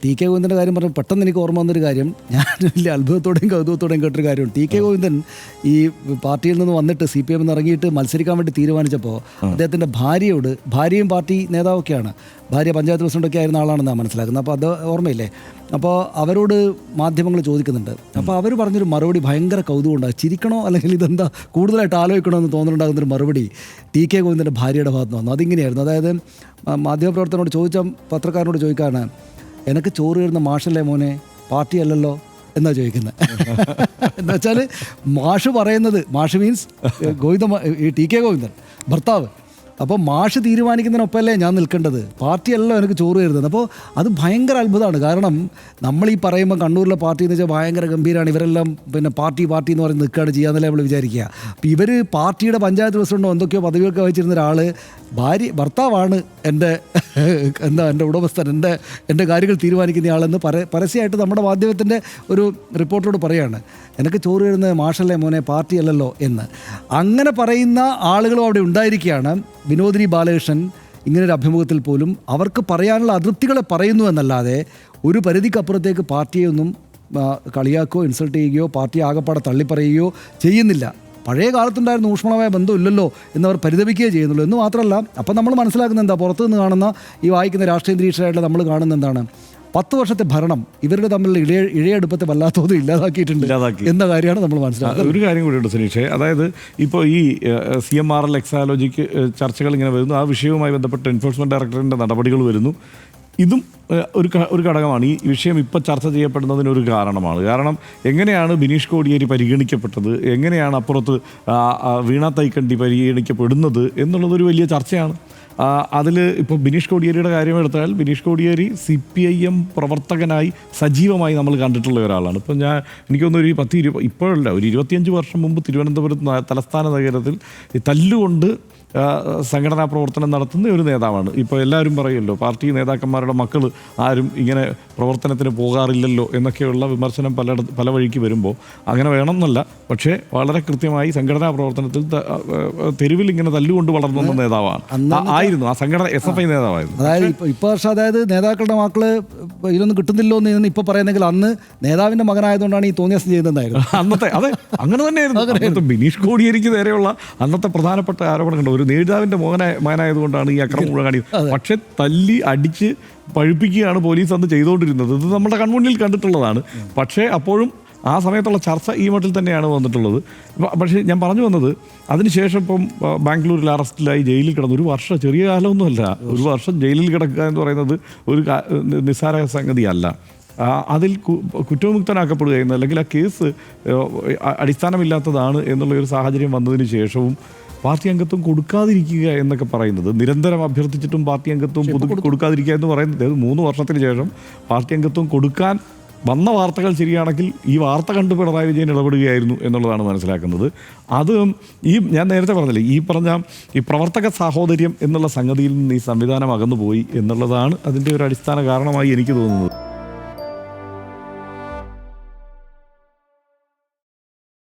T K ഗോവിന്ദൻ്റെ കാര്യം പറഞ്ഞപ്പോൾ പെട്ടെന്ന് എനിക്ക് ഓർമ്മ വന്നൊരു കാര്യം, ഞാൻ വലിയ അത്ഭുതത്തോടെയും കൗതുകത്തോടെയും കേട്ടൊരു കാര്യമാണ്. ടി കെ ഗോവിന്ദൻ ഈ പാർട്ടിയിൽ നിന്ന് വന്നിട്ട് CPM ഇറങ്ങിയിട്ട് മത്സരിക്കാൻ വേണ്ടി തീരുമാനിച്ചപ്പോൾ അദ്ദേഹത്തിൻ്റെ ഭാര്യയും പാർട്ടി നേതാവൊക്കെയാണ്, ഭാര്യ പഞ്ചായത്ത് പ്രസിഡൻ്റൊക്കെ ആയിരുന്ന ആളാണെന്നാണ് മനസ്സിലാക്കുന്നത്. അപ്പോൾ അത് ഓർമ്മയില്ലേ? അപ്പോൾ അവരോട് മാധ്യമങ്ങൾ ചോദിക്കുന്നുണ്ട്. അപ്പോൾ അവർ പറഞ്ഞൊരു മറുപടി ഭയങ്കര കൗതുകമുണ്ടാകും. ചിരിക്കണോ അല്ലെങ്കിൽ ഇതെന്താ കൂടുതലായിട്ട് ആലോചിക്കണോ എന്ന് തോന്നുന്നുണ്ടാകുന്നൊരു മറുപടി ടി കെ ഗോവിന്ദൻ്റെ ഭാര്യയുടെ ഭാഗത്ത് നിന്ന് വന്നു. അതിങ്ങനെയായിരുന്നു, അതായത് മാധ്യമപ്രവർത്തകനോട് പത്രക്കാരനോട് ചോദിക്കാണ്, എനിക്ക് ചോറ് തരുന്ന മാഷല്ലേ മോനെ, പാർട്ടി അല്ലല്ലോ എന്നാ ചോദിക്കുന്നത്. എന്ന് വെച്ചാൽ മാഷ് മീൻസ് ഈ ടി കെ ഗോവിന്ദൻ ഭർത്താവ്. അപ്പോൾ മാഷ് തീരുമാനിക്കുന്നതിനൊപ്പമല്ലേ ഞാൻ നിൽക്കേണ്ടത്, പാർട്ടിയല്ലോ എനിക്ക് ചോറ് തരുന്നത്. അപ്പോൾ അത് ഭയങ്കര അത്ഭുതമാണ്. കാരണം നമ്മൾ ഈ പറയുമ്പോൾ കണ്ണൂരിലെ പാർട്ടി എന്ന് വെച്ചാൽ ഭയങ്കര ഗംഭീരമാണ്, ഇവരെല്ലാം പിന്നെ പാർട്ടി എന്ന് പറഞ്ഞ് നിൽക്കുകയാണ് ചെയ്യാന്നല്ലേ നമ്മൾ വിചാരിക്കുക. അപ്പോൾ ഇവർ പാർട്ടിയുടെ പഞ്ചായത്ത് പ്രസിഡന്റോ എന്തൊക്കെയോ പദവിയൊക്കെ വഹിച്ചിരുന്ന ഒരാൾ ഭർത്താവാണ് എൻ്റെ ഉടമസ്ഥൻ, എൻ്റെ കാര്യങ്ങൾ തീരുമാനിക്കുന്ന ആളെന്ന് പരസ്യമായിട്ട് നമ്മുടെ മാധ്യമത്തിൻ്റെ ഒരു റിപ്പോർട്ടറോട് പറയാണ്, എനിക്ക് ചോറ് തരുന്നത് മാഷല്ലേ മോനെ, പാർട്ടി അല്ലല്ലോ എന്ന്. അങ്ങനെ പറയുന്ന ആളുകളും അവിടെ ഉണ്ടായിരിക്കുകയാണ്. വിനോദിനി ബാലകൃഷ്ണൻ ഇങ്ങനൊരു അഭിമുഖത്തിൽ പോലും അവർക്ക് പറയാനുള്ള അതൃപ്തികളെ പറയുന്നു എന്നല്ലാതെ ഒരു പരിധിക്കപ്പുറത്തേക്ക് പാർട്ടിയൊന്നും കളിയാക്കുകയോ ഇൻസൾട്ട് ചെയ്യുകയോ പാർട്ടിയെ ആകപ്പാടെ തള്ളിപ്പറയുകയോ ചെയ്യുന്നില്ല. പഴയ കാലത്തുണ്ടായിരുന്ന ഊഷ്മളമായ ബന്ധമില്ലല്ലോ എന്നവർ പരിതപിക്കുകയോ ചെയ്യുന്നുള്ളൂ. എന്ന് മാത്രമല്ല, അപ്പം നമ്മൾ മനസ്സിലാക്കുന്ന എന്താ, പുറത്തു നിന്ന് കാണുന്ന ഈ വായിക്കുന്ന രാഷ്ട്രീയ നിരീക്ഷകരായിട്ട് നമ്മൾ കാണുന്ന എന്താണ്, 10 വർഷത്തെ ഭരണം ഇവരുടെ തമ്മിലുള്ള ഇഴയടുപ്പത്തെ വല്ലാത്തോതും ഇല്ലാതാക്കിയിട്ടുണ്ട് എന്ന കാര്യമാണ് നമ്മൾ മനസ്സിലാക്കുന്നത്. ഒരു കാര്യം കൂടിയുണ്ട് സുനീഷേ, അതായത് ഇപ്പോൾ ഈ CMRL എക്സാലോജിക്ക് ചർച്ചകൾ ഇങ്ങനെ വരുന്നു, ആ വിഷയവുമായി ബന്ധപ്പെട്ട് എൻഫോഴ്സ്മെൻറ്റ് ഡയറക്ടറിൻ്റെ നടപടികൾ വരുന്നു. ഇതും ഒരു ഘടകമാണ്. ഈ വിഷയം ഇപ്പോൾ ചർച്ച ചെയ്യപ്പെടുന്നതിനൊരു കാരണമാണ്. കാരണം എങ്ങനെയാണ് ബിനീഷ് കോടിയേരി പരിഗണിക്കപ്പെട്ടത്, എങ്ങനെയാണ് അപ്പുറത്ത് വീണ തൈക്കണ്ടി പരിഗണിക്കപ്പെടുന്നത് എന്നുള്ളതൊരു വലിയ ചർച്ചയാണ്. അതിൽ ഇപ്പോൾ ബിനീഷ് കോടിയേരിയുടെ കാര്യം എടുത്താൽ, ബിനീഷ് കോടിയേരി CPIM പ്രവർത്തകനായി സജീവമായി നമ്മൾ കണ്ടിട്ടുള്ള ഒരാളാണ്. ഇപ്പം എനിക്കൊന്ന് ഒരു 10-20 ഇപ്പോഴല്ല, ഒരു 25 വർഷം മുമ്പ് തിരുവനന്തപുരത്ത് തലസ്ഥാന നഗരത്തിൽ തല്ലുകൊണ്ട് സംഘടനാ പ്രവർത്തനം നടത്തുന്ന ഒരു നേതാവാണ്. ഇപ്പോൾ എല്ലാവരും പറയുമല്ലോ, പാർട്ടി നേതാക്കന്മാരുടെ മക്കൾ ആരും ഇങ്ങനെ പ്രവർത്തനത്തിന് പോകാറില്ലല്ലോ എന്നൊക്കെയുള്ള വിമർശനം പല വഴിക്ക് വരുമ്പോൾ അങ്ങനെ വേണമെന്നല്ല, പക്ഷേ വളരെ കൃത്യമായി സംഘടനാ പ്രവർത്തനത്തിൽ തെരുവിൽ ഇങ്ങനെ തല്ലുകൊണ്ട് വളർന്ന നേതാവാണ്, ആ സംഘടന SFI നേതാവായിരുന്നു. അതായത് നേതാക്കളുടെ മക്കള് ഇതിലൊന്നും കിട്ടുന്നില്ലോ എന്ന് ഇപ്പോൾ പറയുന്നെങ്കിൽ അന്ന് നേതാവിൻ്റെ മകനായതുകൊണ്ടാണ് ഈ തോന്നിയാസം ചെയ്യുന്നതായിരുന്നു അന്നത്തെ. അതെ, അങ്ങനെ തന്നെയായിരുന്നു. ബിനീഷ് കോടിയേരിക്ക് നേരെയുള്ള അന്നത്തെ പ്രധാനപ്പെട്ട ആരോപണം ഒരു നേതാവിൻ്റെ മകനായതുകൊണ്ടാണ് ഈ അക്രമം മുഴുവൻ കാണിക്കുന്നത്. പക്ഷെ തല്ലി അടിച്ച് പഴുപ്പിക്കുകയാണ് പോലീസ് അന്ന് ചെയ്തുകൊണ്ടിരുന്നത്. ഇത് നമ്മുടെ കൺമുന്നിൽ കണ്ടിട്ടുള്ളതാണ്. പക്ഷേ അപ്പോഴും ആ സമയത്തുള്ള ചർച്ച ഈ മട്ടിൽ തന്നെയാണ് വന്നിട്ടുള്ളത്. പക്ഷേ ഞാൻ പറഞ്ഞു വന്നത്, അതിനുശേഷം ഇപ്പം ബാംഗ്ലൂരിൽ അറസ്റ്റിലായി ജയിലിൽ കിടന്നു. 1 വർഷം ചെറിയ കാലമൊന്നുമല്ല. 1 വർഷം ജയിലിൽ കിടക്കുക എന്ന് പറയുന്നത് ഒരു നിസ്സാര സംഗതിയല്ല. അതിൽ കുറ്റവിമുക്തനാക്കപ്പെടുകയെന്ന്, അല്ലെങ്കിൽ ആ കേസ് അടിസ്ഥാനമില്ലാത്തതാണ് എന്നുള്ളൊരു സാഹചര്യം വന്നതിന് ശേഷവും പാർട്ടി അംഗത്വം കൊടുക്കാതിരിക്കുക എന്നൊക്കെ പറയുന്നത്, നിരന്തരം അഭ്യർത്ഥിച്ചിട്ടും പാർട്ടി അംഗത്വം കൊടുക്കാതിരിക്കുക എന്ന് പറയുന്നത്, 3 വർഷത്തിന് ശേഷം പാർട്ടി അംഗത്വം കൊടുക്കാൻ വന്ന വാർത്തകൾ ശരിയാണെങ്കിൽ ഈ വാർത്ത കണ്ട് പിണറായി വിജയൻ ഇടപെടുകയായിരുന്നു എന്നുള്ളതാണ് മനസ്സിലാക്കുന്നത്. അത് ഞാൻ നേരത്തെ പറഞ്ഞില്ലേ, ഈ പ്രവർത്തക സാഹോദര്യം എന്നുള്ള സംഗതിയിൽ നിന്ന് ഈ സംവിധാനം അകന്നുപോയി എന്നുള്ളതാണ് അതിൻ്റെ ഒരു അടിസ്ഥാന കാരണമായി എനിക്ക് തോന്നുന്നത്.